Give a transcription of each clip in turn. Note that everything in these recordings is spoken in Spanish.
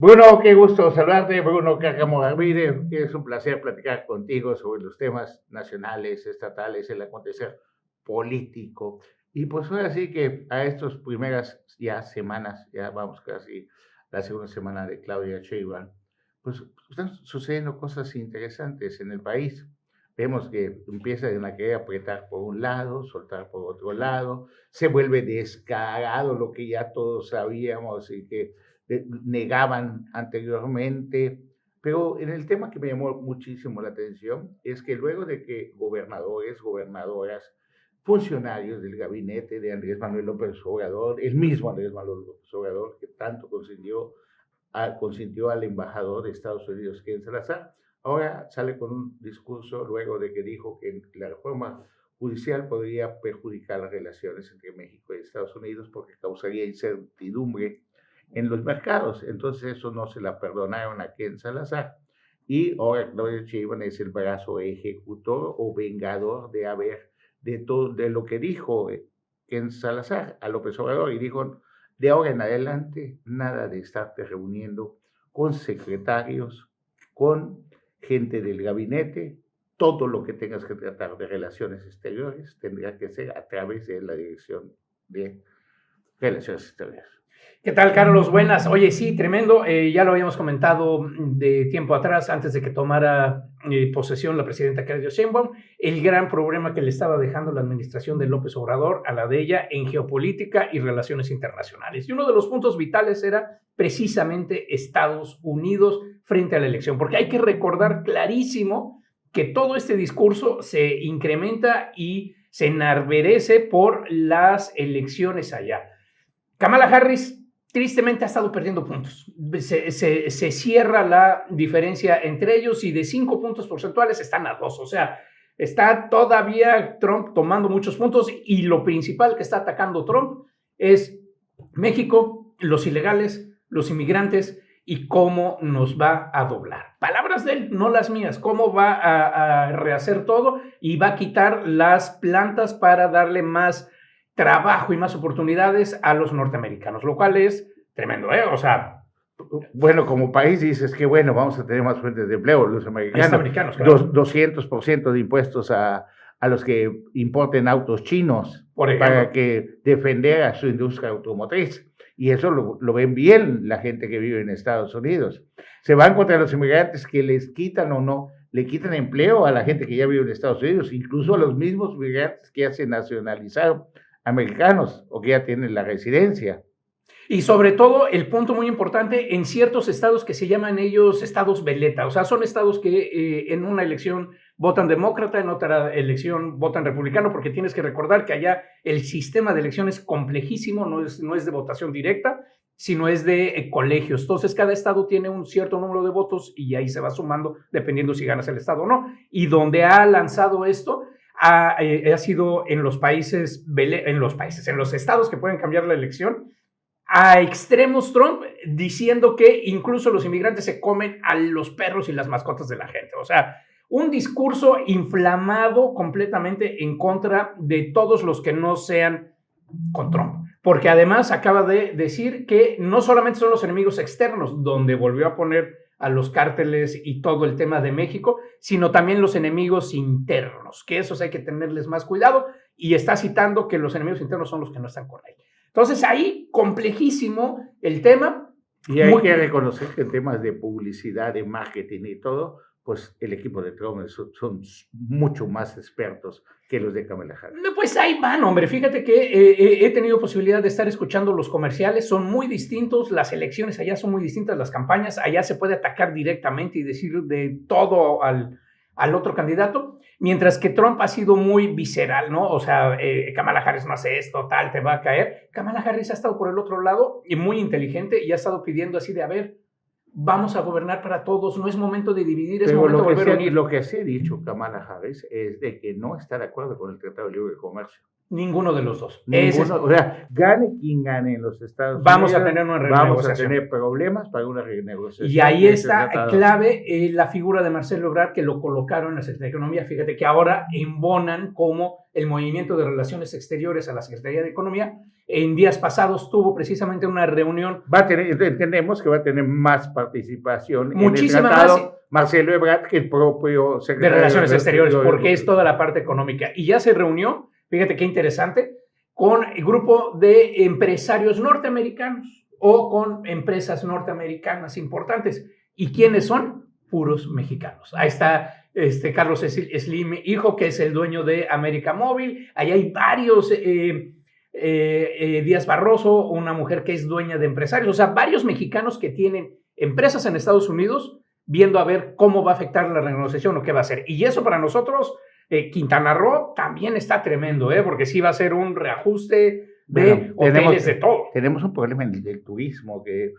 Bruno, qué gusto saludarte, Bruno Cárcamo Ramírez, que es un placer platicar contigo sobre los temas nacionales, estatales, el acontecer político. Y pues ahora sí que a estas primeras ya semanas, ya vamos casi la segunda semana de Claudia Sheinbaum, pues están sucediendo cosas interesantes en el país. Vemos que empieza a querer apretar por un lado, soltar por otro lado, se vuelve descarado lo que ya todos sabíamos y que negaban anteriormente. Pero en el tema que me llamó muchísimo la atención es que luego de que gobernadores, gobernadoras, funcionarios del gabinete de Andrés Manuel López Obrador, el mismo Andrés Manuel López Obrador, que tanto consintió al embajador de Estados Unidos, Ken Salazar, ahora sale con un discurso luego de que dijo que la reforma judicial podría perjudicar las relaciones entre México y Estados Unidos porque causaría incertidumbre en los mercados. Entonces eso no se la perdonaron a Ken Salazar. Y ahora Claudia Sheinbaum es el brazo ejecutor o vengador de todo de lo que dijo Ken Salazar a López Obrador y dijo, de ahora en adelante, nada de estarte reuniendo con secretarios, con gente del gabinete, todo lo que tengas que tratar de relaciones exteriores tendrá que ser a través de la Dirección de Relaciones Exteriores. ¿Qué tal, Carlos? Buenas. Oye, sí, tremendo. Ya lo habíamos comentado de tiempo atrás, antes de que tomara posesión la presidenta Claudia Sheinbaum, el gran problema que le estaba dejando la administración de López Obrador a la de ella en geopolítica y relaciones internacionales. Y uno de los puntos vitales era precisamente Estados Unidos frente a la elección, porque hay que recordar clarísimo que todo este discurso se incrementa y se enarberece por las elecciones allá. Kamala Harris tristemente ha estado perdiendo puntos. Se cierra la diferencia entre ellos y de 5 puntos porcentuales están a 2. O sea, está todavía Trump tomando muchos puntos y lo principal que está atacando Trump es México, los ilegales, los inmigrantes y cómo nos va a doblar. Palabras de él, no las mías. Cómo va a rehacer todo y va a quitar las plantas para darle más trabajo y más oportunidades a los norteamericanos, lo cual es tremendo, ¿eh? O sea, bueno, como país dices que bueno, vamos a tener más fuentes de empleo, los americanos, claro. 200% de impuestos a los que importen autos chinos para que defender a su industria automotriz. Y eso lo ven bien la gente que vive en Estados Unidos. Se van contra los inmigrantes que les quitan o no, le quitan empleo a la gente que ya vive en Estados Unidos, incluso a los mismos inmigrantes que ya se nacionalizaron americanos o que ya tienen la residencia. Y sobre todo, el punto muy importante, en ciertos estados que se llaman ellos estados veleta, o sea, son estados que en una elección votan demócrata, en otra elección votan republicano, porque tienes que recordar que allá el sistema de elección es complejísimo, no es de votación directa, sino es de colegios. Entonces, cada estado tiene un cierto número de votos y ahí se va sumando dependiendo si ganas el estado o no. Y donde ha lanzado esto ha sido en los estados que pueden cambiar la elección, a extremos Trump diciendo que incluso los inmigrantes se comen a los perros y las mascotas de la gente. O sea, un discurso inflamado completamente en contra de todos los que no sean con Trump. Porque además acaba de decir que no solamente son los enemigos externos, donde volvió a poner a los cárteles y todo el tema de México, sino también los enemigos internos, que esos hay que tenerles más cuidado, y está citando que los enemigos internos son los que no están con él. Entonces ahí, complejísimo el tema. Y hay que reconocer que en temas de publicidad, de marketing y todo, pues el equipo de Trump son mucho más expertos que los de Kamala Harris. Pues ahí van, hombre. Fíjate que he tenido posibilidad de estar escuchando los comerciales, son muy distintos, las elecciones allá son muy distintas, las campañas, allá se puede atacar directamente y decir de todo al otro candidato, mientras que Trump ha sido muy visceral, ¿no? O sea, Kamala Harris no hace esto, tal, te va a caer. Kamala Harris ha estado por el otro lado y muy inteligente y ha estado pidiendo así de, a ver, vamos a gobernar para todos, no es momento de dividir, es momento de volver a unir. Lo que se ha dicho Kamala Harris es de que no está de acuerdo con el Tratado de Libre Comercio. Ninguno de los dos. Ninguno, o sea, gane quien gane en los Estados Unidos. Vamos a tener una renegociación. Vamos a tener problemas para una renegociación. Y ahí está clave la figura de Marcelo Ebrard, que lo colocaron en la Secretaría de Economía. Fíjate que ahora embonan como el Movimiento de Relaciones Exteriores a la Secretaría de Economía. En días pasados tuvo precisamente una reunión. Entendemos que va a tener más participación muchísima en el tratado más Marcelo Ebrard que el propio secretario de Relaciones Exteriores, porque es toda la parte económica. Y ya se reunió, fíjate qué interesante, con el grupo de empresarios norteamericanos o con empresas norteamericanas importantes. ¿Y quiénes son? Puros mexicanos. Ahí está Carlos Slim, hijo, que es el dueño de América Móvil. Ahí hay varios, Díaz Barroso, una mujer que es dueña de empresarios. O sea, varios mexicanos que tienen empresas en Estados Unidos viendo a ver cómo va a afectar la renegociación o qué va a hacer. Y eso para nosotros... Quintana Roo también está tremendo, porque sí va a ser un reajuste de hoteles de todo. Tenemos un problema en el turismo, que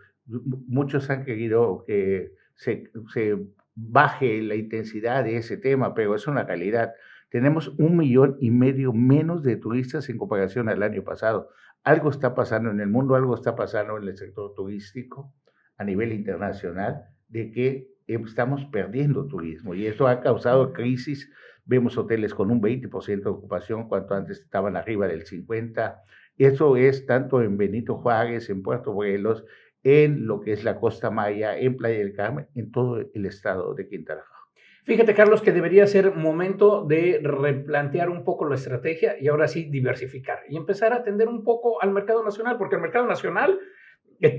muchos han querido que se baje la intensidad de ese tema, pero es una realidad. Tenemos 1,5 millones menos de turistas en comparación al año pasado. Algo está pasando en el mundo, algo está pasando en el sector turístico a nivel internacional, de que estamos perdiendo turismo y eso ha causado crisis. Vemos hoteles con un 20% de ocupación, cuando antes estaban arriba del 50%. Eso es tanto en Benito Juárez, en Puerto Morelos, en lo que es la Costa Maya, en Playa del Carmen, en todo el estado de Quintana Roo. Fíjate, Carlos, que debería ser momento de replantear un poco la estrategia y ahora sí diversificar y empezar a atender un poco al mercado nacional, porque el mercado nacional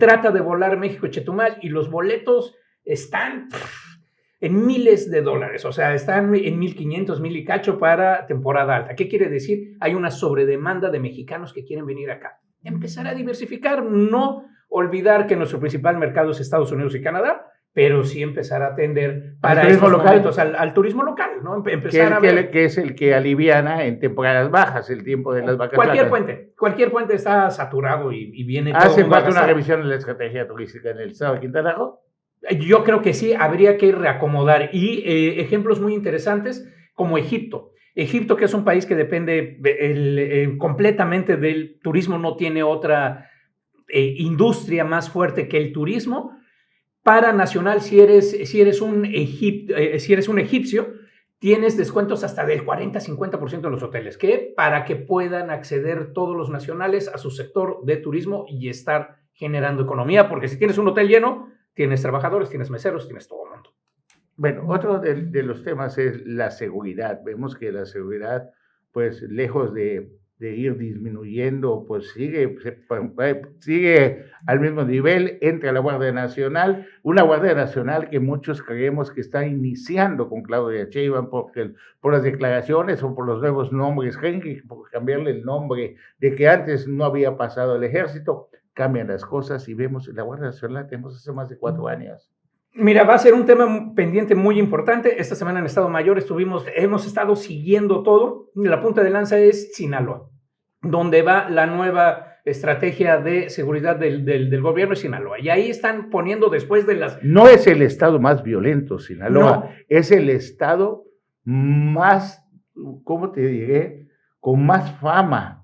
trata de volar México-Chetumal y los boletos están... en miles de dólares, o sea, están en 1,500, 1,000 y cacho para temporada alta. ¿Qué quiere decir? Hay una sobredemanda de mexicanos que quieren venir acá. Empezar a diversificar, no olvidar que nuestro principal mercado es Estados Unidos y Canadá, pero sí empezar a atender para estos momentos al turismo local, ¿no? Empezar que es el que aliviana en temporadas bajas, el tiempo de las vacaciones. Cualquier puente está saturado y viene todo. ¿Hace falta una revisión de la estrategia turística en el estado de Quintana Roo? Yo creo que sí, habría que reacomodar. Y ejemplos muy interesantes como Egipto. Egipto, que es un país que depende completamente del turismo, no tiene otra industria más fuerte que el turismo. Para nacional, si eres un egipcio, tienes descuentos hasta del 40-50% en los hoteles, que para que puedan acceder todos los nacionales a su sector de turismo y estar generando economía, porque si tienes un hotel lleno, tienes trabajadores, tienes meseros, tienes todo el mundo. Bueno, otro de los temas es la seguridad. Vemos que la seguridad, pues lejos de ir disminuyendo, pues sigue al mismo nivel. Entra la Guardia Nacional, una Guardia Nacional que muchos creemos que está iniciando con Claudia Sheinbaum por las declaraciones o por los nuevos nombres, por cambiarle el nombre, de que antes no había pasado el ejército. Cambian las cosas y vemos la Guardia Nacional la tenemos hace más de 4 años. Mira, va a ser un tema pendiente muy importante. Esta semana en Estado Mayor hemos estado siguiendo todo. La punta de lanza es Sinaloa, donde va la nueva estrategia de seguridad del gobierno de Sinaloa. Y ahí están poniendo después de las... No es el estado más violento, Sinaloa. No. Es el estado más, ¿cómo te diré? Con más fama.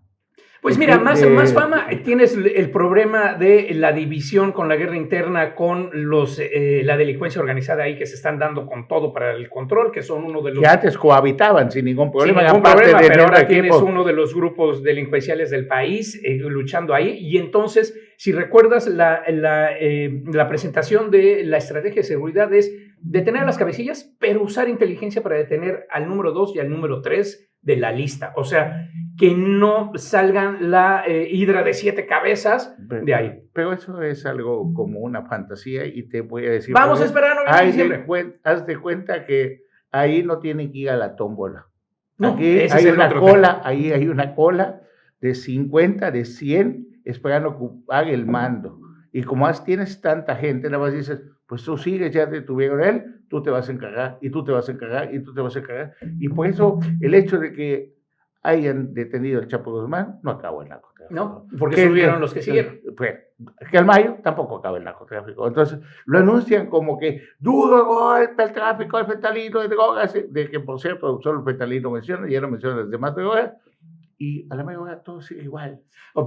Pues mira, más fama, tienes el problema de la división con la guerra interna, con la delincuencia organizada ahí que se están dando con todo para el control, que son uno de los... Que antes cohabitaban sin ningún problema. Pero ahora tienes uno de los grupos delincuenciales del país luchando ahí. Y entonces, si recuerdas, la presentación de la estrategia de seguridad es detener a las cabecillas, pero usar inteligencia para detener al número 2 y al número 3 de la lista. O sea, que no salgan la hidra de 7 cabezas de ahí. Pero eso es algo como una fantasía y te voy a decir... Vamos a esperar a noviembre. Haz de cuenta que ahí no tienen que ir a la tómbola. No, aquí hay una cola, ahí hay una cola de 50, de 100, esperando ocupar el mando. Y como tienes tanta gente, nada más dices, pues tú sigues, ya te tuvieron él, tú te vas a encargar, y tú te vas a encargar, y tú te vas a encargar. Y por eso el hecho de que hayan detenido al Chapo Guzmán no acabó el narcotráfico. No, porque subieron los que siguieron. Que al mayo tampoco acaba el narcotráfico. Entonces lo anuncian como que duro golpe al tráfico, al fentanilo, de drogas, de que por cierto solo el fentanilo menciona, ya no menciona las demás drogas, y a la mejor hora todo sigue igual.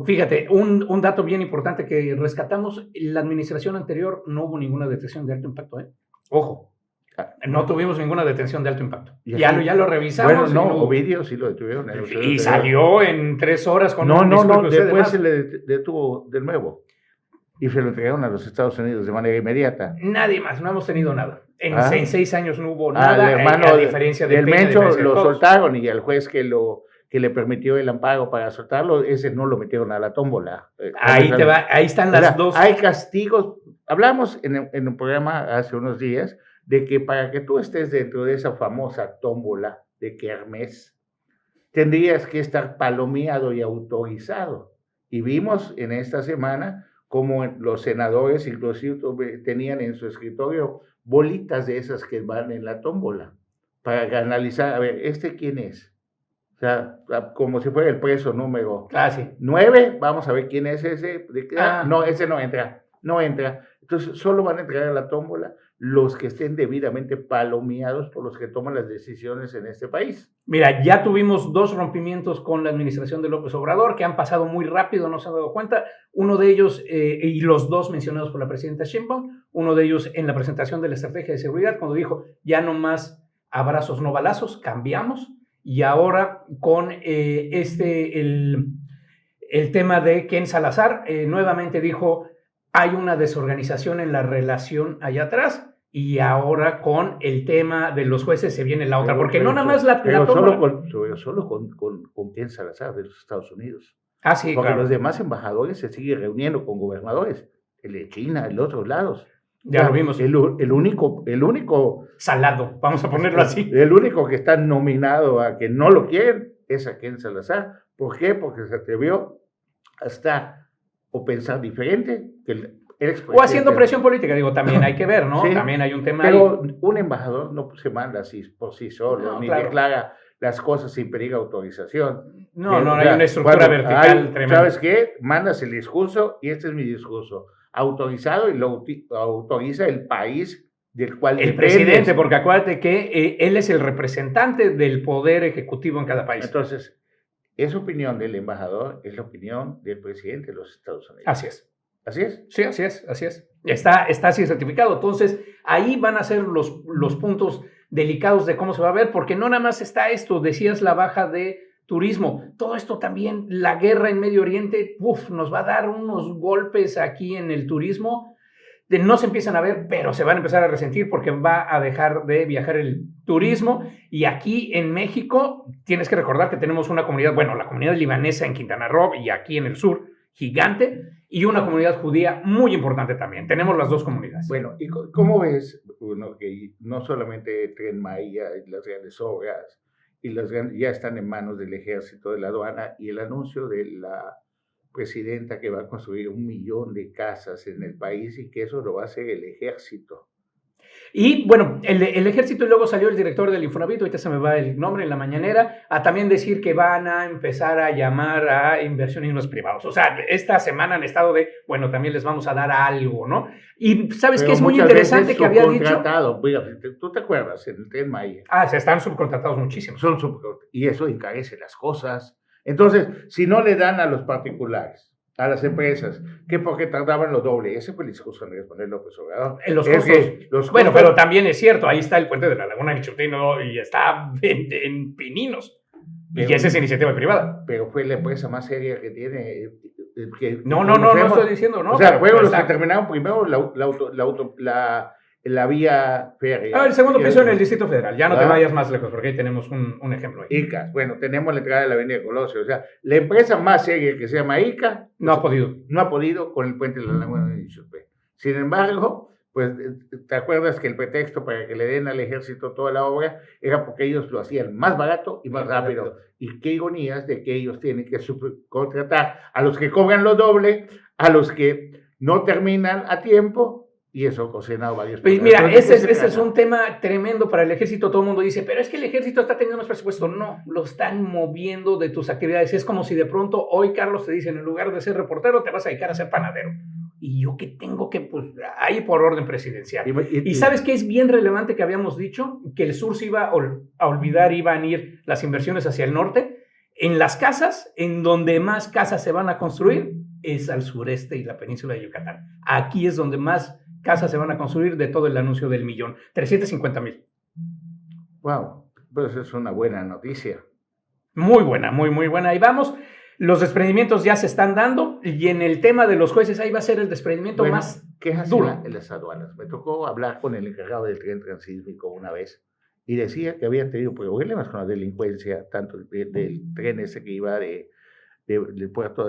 Fíjate, un dato bien importante que rescatamos, la administración anterior no hubo ninguna detención de alto impacto, ¿eh? Ojo. No tuvimos ninguna detención de alto impacto. Ya lo revisamos. Bueno, no, Ovidio sí lo detuvieron. Y salió en 3 horas con un discurso. No, después se le detuvo de nuevo. Y se lo entregaron a los Estados Unidos de manera inmediata. Nadie más, no hemos tenido nada. En 6 años no hubo nada, a diferencia del Mencho lo soltaron y al juez que le permitió el amparo para soltarlo, ese no lo metieron a la tómbola. Ahí están las dos. Hay castigos. Hablamos en un programa hace unos días de que para que tú estés dentro de esa famosa tómbola de Kermés, tendrías que estar palomeado y autorizado. Y vimos en esta semana cómo los senadores inclusive tenían en su escritorio bolitas de esas que van en la tómbola para analizar, a ver, ¿este quién es? O sea, como si fuera el preso número 9, vamos a ver quién es ese. No, ese no entra. Entonces, solo van a entrar a la tómbola los que estén debidamente palomeados por los que toman las decisiones en este país. Mira, ya tuvimos 2 rompimientos con la administración de López Obrador que han pasado muy rápido, no se han dado cuenta. Uno de ellos, y los 2 mencionados por la presidenta Sheinbaum, uno de ellos en la presentación de la estrategia de seguridad, cuando dijo, ya no más abrazos, no balazos, cambiamos. Y ahora con el tema de Ken Salazar, nuevamente dijo, hay una desorganización en la relación allá atrás. Y ahora con el tema de los jueces se viene la otra, porque no nada más la solo con Ken Salazar de los Estados Unidos. Sí, porque los demás embajadores se siguen reuniendo con gobernadores, el de China, el de otros lados. Ya lo vimos. El único salado, vamos a ponerlo así. El único que está nominado a que no lo quieren es a Ken Salazar. ¿Por qué? Porque se atrevió a estar o pensar diferente que el o haciendo presión política, digo, también hay que ver, ¿no? Sí, también hay un tema pero ahí. Un embajador no se manda así por sí solo, ni declara las cosas sin pedir autorización. No, hay una estructura vertical tremenda. ¿Sabes qué? Mandas el discurso y este es mi discurso. Autorizado y lo autoriza el país del cual el presidente, porque acuérdate que él es el representante del poder ejecutivo en cada país. Entonces, esa opinión del embajador es la opinión del presidente de los Estados Unidos. Así es. ¿Así es? Sí, así es. Está así certificado. Entonces, ahí van a ser los puntos delicados de cómo se va a ver, porque no nada más está esto, decías la baja de turismo, todo esto también, la guerra en Medio Oriente, nos va a dar unos golpes aquí en el turismo, no se empiezan a ver, pero se van a empezar a resentir porque va a dejar de viajar el turismo. Y aquí en México, tienes que recordar que tenemos una comunidad, la comunidad libanesa en Quintana Roo y aquí en el sur, gigante, y una comunidad judía muy importante también. Tenemos las 2 comunidades. Bueno, ¿y cómo ves que no solamente Tren Maya y las grandes obras ya están en manos del ejército, de la aduana, y el anuncio de la presidenta que va a construir 1 millón de casas en el país y que eso lo va a hacer el ejército? Y bueno, el ejército, y luego salió el director del Infonavit, ahorita se me va el nombre en la mañanera, a también decir que van a empezar a llamar a inversionistas privados. O sea, esta semana han estado también les vamos a dar algo, ¿no? Y ¿sabes qué es muy interesante que había dicho? ¿Tú te acuerdas? En el Tren Maya. Se están subcontratados muchísimo. Y eso encarece las cosas. Entonces, si no le dan a los particulares, a las empresas, que porque tardaban lo doble. Ese fue el discurso de Andrés Manuel López Obrador. En los costos. Bueno, pero también es cierto, ahí está el puente de la Laguna del Chutino y está en Pininos. Y esa es iniciativa privada. Pero fue la empresa más seria que tiene. No estoy diciendo, ¿no? O sea, fueron los que terminaron primero la vía férrea. El segundo piso en el Distrito Federal. Ya no te vayas más lejos, porque ahí tenemos un ejemplo. ICA. Bueno, tenemos la entrada de la avenida Colosio. O sea, la empresa más seria que se llama ICA no ha podido. No ha podido con el puente de la Laguna de Ixtepec. Sin embargo, pues, ¿te acuerdas que el pretexto para que le den al ejército toda la obra era porque ellos lo hacían más barato y más rápido? Y qué ironías de que ellos tienen que subcontratar a los que cobran lo doble, a los que no terminan a tiempo. Y eso ha ocasionado varios problemas. Mira, ese es un tema tremendo para el ejército. Todo el mundo dice, pero es que el ejército está teniendo más presupuesto. No, lo están moviendo de tus actividades. Es como si de pronto hoy Carlos te dice, en lugar de ser reportero, te vas a dedicar a ser panadero. Y yo que tengo que, ahí por orden presidencial. Y ¿sabes qué es bien relevante que habíamos dicho? Que el sur se iba a olvidar, iban a ir las inversiones hacia el norte. En las casas, en donde más casas se van a construir, es al sureste y la península de Yucatán. Aquí es donde más casas se van a construir de todo el anuncio del millón. 350,000. Wow, pues es una buena noticia. Muy buena, muy buena. Ahí vamos. Los desprendimientos ya se están dando y en el tema de los jueces ahí va a ser el desprendimiento más duro. En las aduanas. Me tocó hablar con el encargado del tren transísmico una vez y decía que habían tenido problemas con la delincuencia, tanto del tren ese que iba del puerto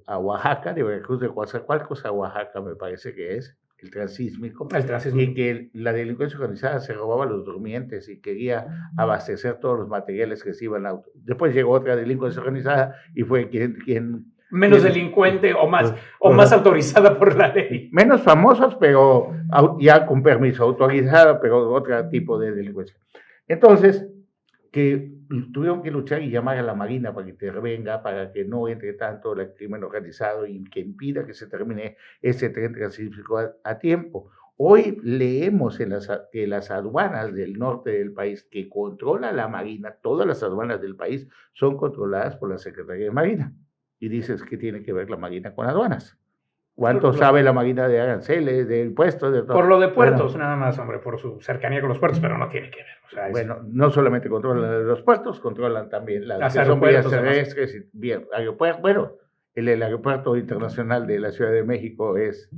a Oaxaca, de Veracruz de Coatzacoalcos a Oaxaca, me parece que es el transísmico, y que la delincuencia organizada se robaba los durmientes y quería abastecer todos los materiales que se iban a... Después llegó otra delincuencia organizada y fue quien menos delincuente o más autorizada por la ley. Menos famosos, pero ya con permiso, autorizada, pero otro tipo de delincuencia. Entonces, que tuvieron que luchar y llamar a la Marina para que intervenga, para que no entre tanto el crimen organizado y que impida que se termine ese tren transísmico a tiempo. Hoy leemos que las aduanas del norte del país que controla la Marina, todas las aduanas del país son controladas por la Secretaría de Marina. Y dices, ¿qué tiene que ver la Marina con aduanas? ¿Cuánto sabe la Marina de aranceles, de impuestos? De todo? Por lo de puertos, nada más, hombre, por su cercanía con los puertos, pero no tiene que ver. O sea, bueno, no solamente controlan los puertos, controlan también las que son vías terrestres y bien, aeropuertos. Bueno, el aeropuerto internacional de la Ciudad de México es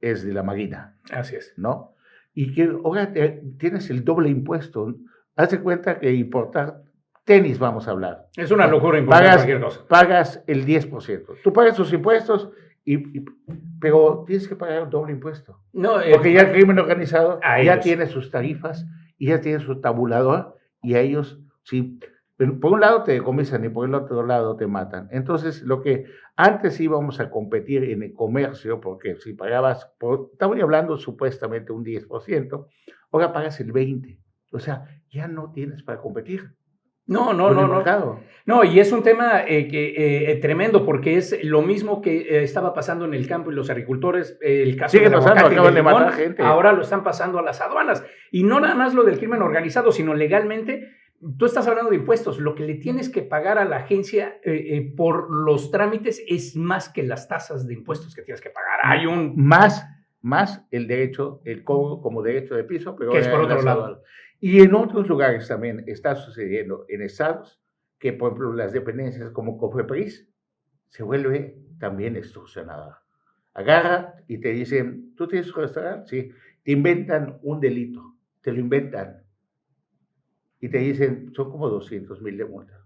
de la Marina. Así es. ¿No? Y que ahora tienes el doble impuesto. Haz de cuenta que importar tenis, vamos a hablar. Es una locura importar cualquier cosa. Pagas el 10%. Tú pagas tus impuestos, pero tienes que pagar un doble impuesto. No, porque ya el crimen organizado ya tiene sus tarifas y ya tiene su tabulador y a ellos, sí, por un lado te decomisan y por el otro lado te matan. Entonces, lo que antes íbamos a competir en el comercio, porque si pagabas, estamos hablando supuestamente un 10%, ahora pagas el 20%. O sea, ya no tienes para competir. No, y es un tema tremendo porque es lo mismo que estaba pasando en el campo y los agricultores, el caso del aguacate y del limón, ahora lo están pasando a las aduanas. Y no nada más lo del crimen organizado, sino legalmente, tú estás hablando de impuestos, lo que le tienes que pagar a la agencia por los trámites es más que las tasas de impuestos que tienes que pagar. Hay un... Más el derecho, el cobro como derecho de piso, pero que es por otro lado. Y en otros lugares también está sucediendo en estados que, por ejemplo, las dependencias como Cofepris se vuelve también extorsionada. Agarra y te dicen, ¿tú tienes un restaurante? Sí. Te inventan un delito, te lo inventan. Y te dicen, son como 200,000 de multa.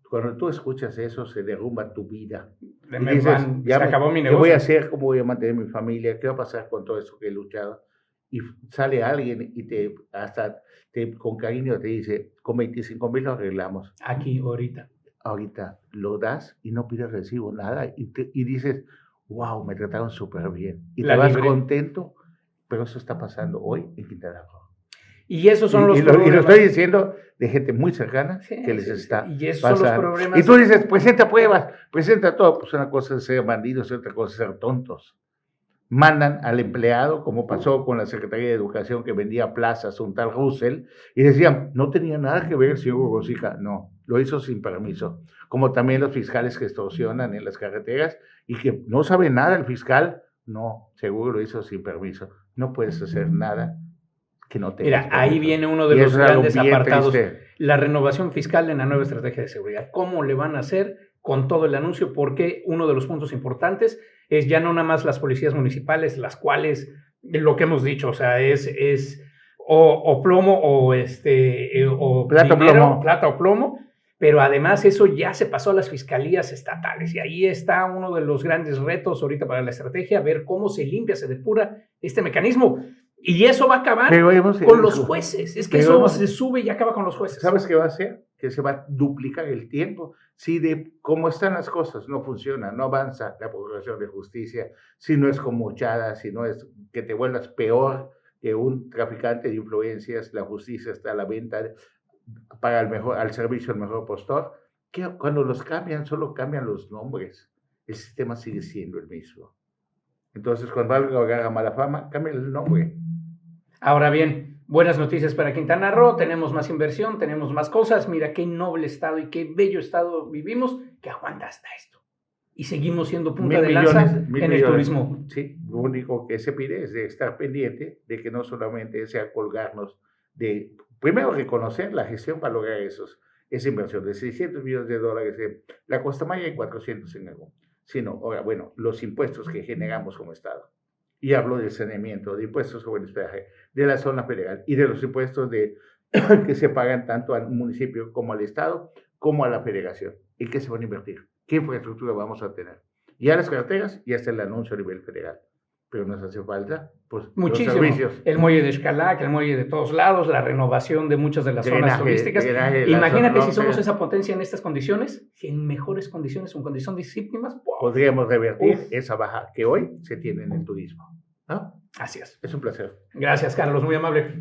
Cuando tú escuchas eso, se derrumba tu vida. Y dices, se acabó mi negocio. ¿Qué voy a hacer? ¿Cómo voy a mantener mi familia? ¿Qué va a pasar con todo eso que he luchado? Y sale alguien y con cariño te dice, con 25,000 lo arreglamos. Aquí, ahorita. Ahorita lo das y no pides recibo, nada. Y dices, wow, me trataron súper bien. Y te vas contento, pero eso está pasando hoy en Quintana Roo. Y esos son los problemas. Y lo estoy diciendo de gente muy cercana que les está y esos pasando. Son los problemas. Y tú dices, presenta pruebas, presenta todo. Pues una cosa es ser bandidos y otra cosa es ser tontos. Mandan al empleado, como pasó con la Secretaría de Educación que vendía plazas, un tal Russell, y decían, no tenía nada que ver el señor Gorosica. No, lo hizo sin permiso. Como también los fiscales que extorsionan en las carreteras y que no sabe nada el fiscal. No, seguro lo hizo sin permiso. No puedes hacer nada que no tengas. Mira, ahí viene uno de los grandes apartados. La renovación fiscal en la nueva estrategia de seguridad. ¿Cómo le van a hacer con todo el anuncio? Porque uno de los puntos importantes es ya no nada más las policías municipales, las cuales, lo que hemos dicho, o sea, es o plomo o plata o plomo, pero además eso ya se pasó a las fiscalías estatales y ahí está uno de los grandes retos ahorita para la estrategia, ver cómo se limpia, se depura este mecanismo. Y eso va a acabar con los jueces. Es que eso se sube y acaba con los jueces. ¿Sabes qué va a hacer? Que se va a duplicar el tiempo. Si de cómo están las cosas no funciona, no avanza la procuración de justicia, si no es conmochada, si no es que te vuelvas peor que un traficante de influencias, la justicia está a la venta para al servicio del mejor postor, que cuando los cambian, solo cambian los nombres. El sistema sigue siendo el mismo. Entonces, cuando algo agarra mala fama, cambia el nombre. Ahora bien, Buenas noticias para Quintana Roo, tenemos más inversión, tenemos más cosas. Mira qué noble estado y qué bello estado vivimos que aguanta hasta esto. Y seguimos siendo punta de lanza en el turismo. Sí, lo único que se pide es de estar pendiente de que no solamente sea colgarnos de, primero reconocer la gestión para lograr esa inversión de $600 millones en la Costa Maya y 400 en Agua, sino, ahora, bueno, los impuestos que generamos como Estado. Y hablo del saneamiento, de impuestos sobre el hospedaje, de la zona federal y de los impuestos que se pagan tanto al municipio como al Estado, como a la federación. ¿En qué se van a invertir? ¿Qué infraestructura vamos a tener? Ya las carreteras, ya está el anuncio a nivel federal, pero nos hace falta pues, muchísimo. Los servicios. El muelle de Xcalac, el muelle de todos lados, la renovación de muchas de las zonas turísticas. Imagínate si somos esa potencia en estas condiciones, en mejores condiciones, en condiciones óptimas. ¡Wow! Podríamos revertir esa baja que hoy se tiene en el turismo, ¿no? Así es. Es un placer. Gracias, Carlos, muy amable.